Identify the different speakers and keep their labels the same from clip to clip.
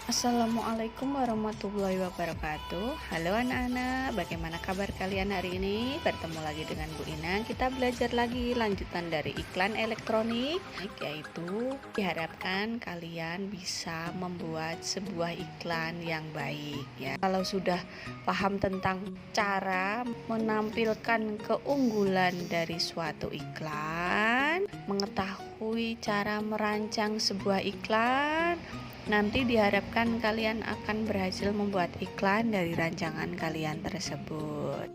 Speaker 1: Assalamualaikum warahmatullahi wabarakatuh. Halo anak-anak, bagaimana kabar kalian hari ini? Bertemu lagi dengan Bu Ina. Kita belajar lagi lanjutan dari iklan elektronik, yaitu diharapkan kalian bisa membuat sebuah iklan yang baik ya. Kalau sudah paham tentang cara menampilkan keunggulan dari suatu iklan, mengetahui cara merancang sebuah iklan, nanti diharapkan kalian akan berhasil membuat iklan dari rancangan kalian tersebut.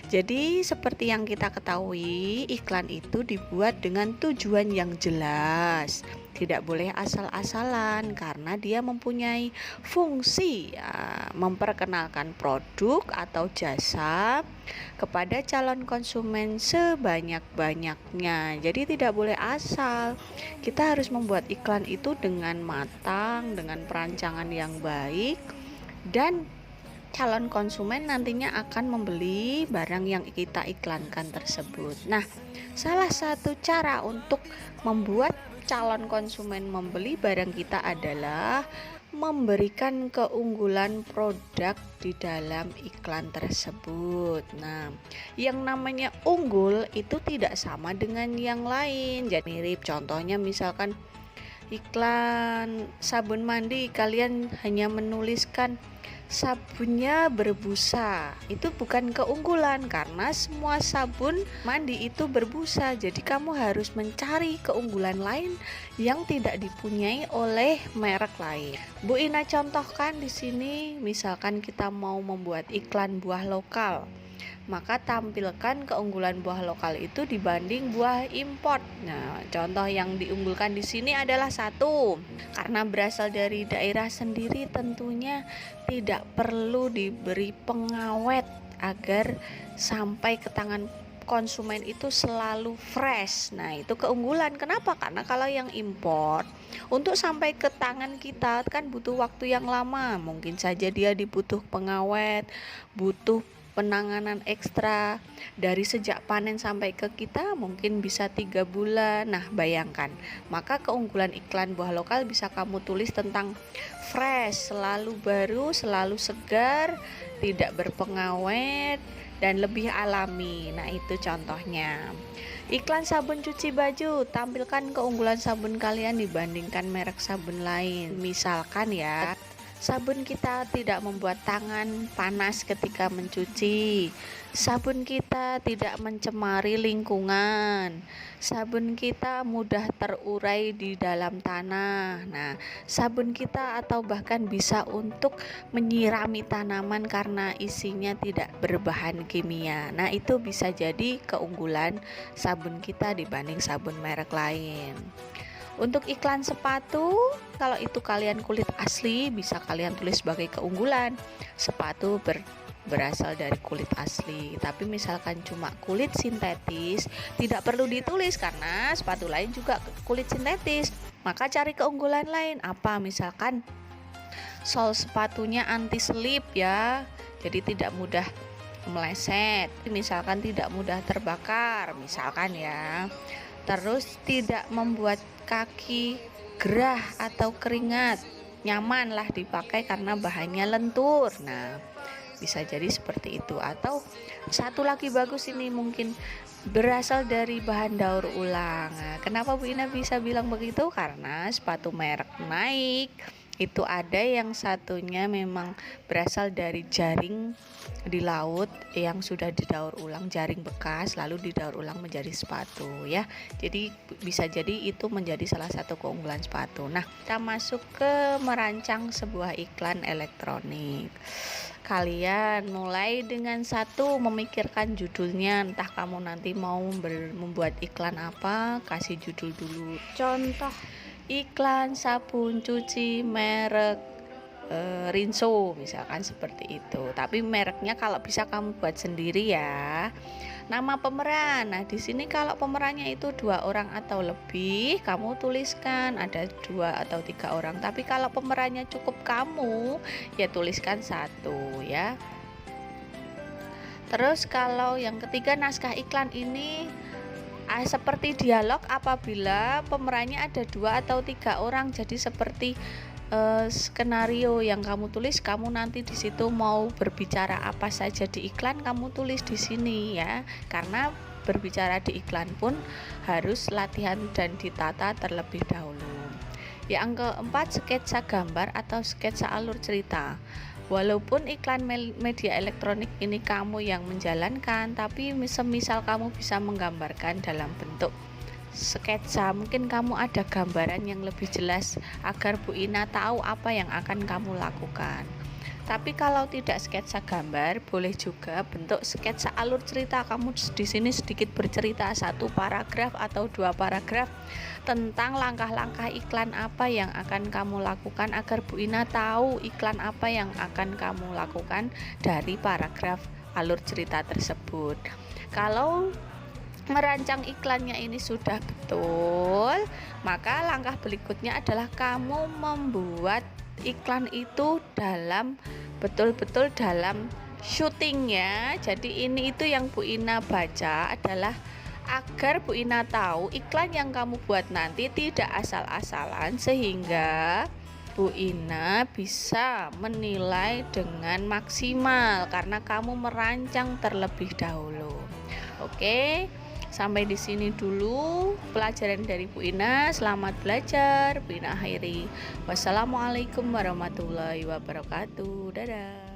Speaker 1: Jadi seperti yang kita ketahui, iklan itu dibuat dengan tujuan yang jelas. Tidak boleh asal-asalan karena dia mempunyai fungsi ya, memperkenalkan produk atau jasa kepada calon konsumen sebanyak-banyaknya. Jadi tidak boleh asal. Kita harus membuat iklan itu dengan matang, dengan perancangan yang baik, dan calon konsumen nantinya akan membeli barang yang kita iklankan tersebut. Nah, salah satu cara untuk membuat calon konsumen membeli barang kita adalah memberikan keunggulan produk di dalam iklan tersebut. Nah, yang namanya unggul itu tidak sama dengan yang lain. Jadi mirip, contohnya misalkan iklan sabun mandi, kalian hanya menuliskan sabunnya berbusa, itu bukan keunggulan karena semua sabun mandi itu berbusa. Jadi kamu harus mencari keunggulan lain yang tidak dipunyai oleh merek lain. Bu Ina contohkan di sini, misalkan kita mau membuat iklan buah lokal, maka tampilkan keunggulan buah lokal itu dibanding buah import. Nah, contoh yang diunggulkan di sini adalah satu, karena berasal dari daerah sendiri, tentunya tidak perlu diberi pengawet agar sampai ke tangan konsumen itu selalu fresh. Nah, itu keunggulan. Kenapa? Karena kalau yang import, untuk sampai ke tangan kita kan butuh waktu yang lama. Mungkin saja dia dibutuh pengawet, butuh penanganan ekstra, dari sejak panen sampai ke kita mungkin bisa 3 bulan. Nah, bayangkan, maka keunggulan iklan buah lokal bisa kamu tulis tentang fresh, selalu baru, selalu segar, tidak berpengawet, dan lebih alami. Nah, itu contohnya. Iklan sabun cuci baju, tampilkan keunggulan sabun kalian dibandingkan merek sabun lain. Misalkan ya, sabun kita tidak membuat tangan panas ketika mencuci. Sabun kita tidak mencemari lingkungan. Sabun kita mudah terurai di dalam tanah. Nah, sabun kita atau bahkan bisa untuk menyirami tanaman karena isinya tidak berbahan kimia. Nah, itu bisa jadi keunggulan sabun kita dibanding sabun merek lain. Untuk iklan sepatu, kalau itu kalian kulit asli, bisa kalian tulis sebagai keunggulan. Sepatu berasal dari kulit asli. Tapi misalkan cuma kulit sintetis, tidak perlu ditulis karena sepatu lain juga kulit sintetis. Maka cari keunggulan lain. Apa? Misalkan sol sepatunya anti slip ya. Jadi tidak mudah meleset. Misalkan tidak mudah terbakar, misalkan ya. Terus tidak membuat kaki gerah atau keringat, nyamanlah dipakai karena bahannya lentur. Nah, bisa jadi seperti itu. Atau satu lagi bagus ini, mungkin berasal dari bahan daur ulang. Nah, kenapa Bu Ina bisa bilang begitu? Karena sepatu merek Nike itu ada yang satunya memang berasal dari jaring di laut yang sudah didaur ulang, jaring bekas lalu didaur ulang menjadi sepatu ya. Jadi bisa jadi itu menjadi salah satu keunggulan sepatu. Nah, kita masuk ke merancang sebuah iklan elektronik. Kalian mulai dengan satu, memikirkan judulnya. Entah kamu nanti mau membuat iklan apa, kasih judul dulu. Contoh iklan sabun cuci merek Rinso misalkan seperti itu. Tapi mereknya kalau bisa kamu buat sendiri ya. Nama pemeran. Nah, di sini kalau pemerannya itu 2 orang atau lebih, kamu tuliskan ada 2 atau 3 orang. Tapi kalau pemerannya cukup kamu, ya tuliskan 1 ya. Terus kalau yang ketiga, naskah iklan ini seperti dialog apabila pemerannya ada 2 atau 3 orang. Jadi seperti skenario yang kamu tulis, kamu nanti di situ mau berbicara apa saja di iklan kamu tulis di sini ya. Karena berbicara di iklan pun harus latihan dan ditata terlebih dahulu. Yang keempat, sketsa gambar atau sketsa alur cerita. Walaupun iklan media elektronik ini kamu yang menjalankan, tapi semisal kamu bisa menggambarkan dalam bentuk sketsa, mungkin kamu ada gambaran yang lebih jelas agar Bu Ina tahu apa yang akan kamu lakukan. Tapi kalau tidak sketsa gambar, boleh juga bentuk sketsa alur cerita. Kamu di sini sedikit bercerita 1 paragraf atau 2 paragraf tentang langkah-langkah iklan apa yang akan kamu lakukan agar Bu Ina tahu iklan apa yang akan kamu lakukan dari paragraf alur cerita tersebut. Kalau merancang iklannya ini sudah betul, maka langkah berikutnya adalah kamu membuat iklan itu betul-betul dalam syuting ya. Jadi ini itu yang Bu Ina baca adalah agar Bu Ina tahu iklan yang kamu buat nanti tidak asal-asalan, sehingga Bu Ina bisa menilai dengan maksimal karena kamu merancang terlebih dahulu. Oke, sampai di sini dulu pelajaran dari Bu Ina. Selamat belajar. Bu Ina akhiri. Wassalamualaikum warahmatullahi wabarakatuh. Dadah.